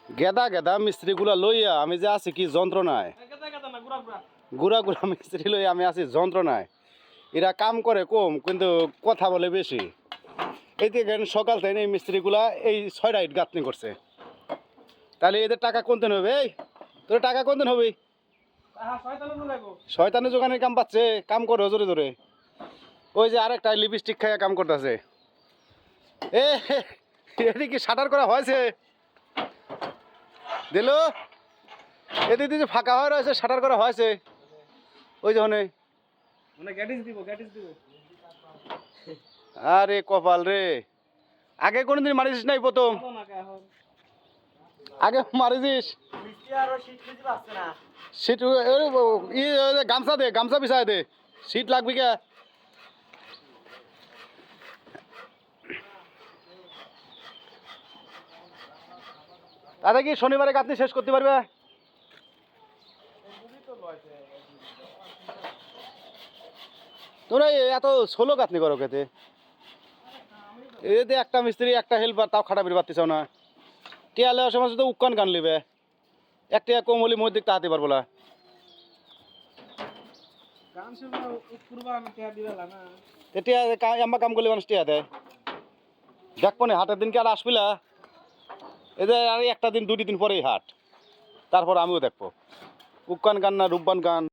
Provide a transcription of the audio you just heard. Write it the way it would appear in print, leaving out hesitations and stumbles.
গেদা গেদা মিস্ত্রিগুলা লইয়া আমি যে আছি কি যন্ত্রণায়। গুড়া গুড়া মিস্ত্রি লইয়া আমি আছি যন্ত্রণায়। এরা কাম করে কম কিন্তু কথা বলে বেশি। এই যে সকাল থেকে এই মিস্ত্রিগুলা এই 6টা ইট গাঁথনি করছে। তাহলে এদের টাকা কোনদিন হবে? এই তোর টাকা কোনদিন হবে? শয়তানের দোকানের কাম পাচ্ছে, কাম করে জোরে জোরে। ওই যে আরেকটা লিপস্টিক খাইয়া কাম করতেছে। এটি কি শাটার করা হয়েছে? দিল এদিকে যে ফাঁকা হয়ে রয়েছে শাটার করা হয়েছে। ওই যখন আরে কপাল রে, আগে কোনদিন মারিস নাই? প্রথম আগে মারিস? সিট গামছা দে, গামছা বিছায় দে, সিট লাগবে কে? তাতে কি শনিবারে গাঁথনি শেষ করতে পারবে? তোমরা এত ষোলো গাঁথনি করো খেতে? এতে একটা মিস্ত্রি একটা হেল্পার তাও খাটাপির পারতেছ না। টিয়া লেওয়ার সময় শুধু উক্কান গান লিবে, একটা কম হলে মধ্যে তাহাতে পারবো না। কাম করলে মানুষ টিয়া দেয়। দেখবো না হাটের দিনকে আর আসবিলা? এদের আর একটা দিন 2টি দিন পরেই হাট, তারপর আমিও দেখবো উক্কান গান না রূপবান গান।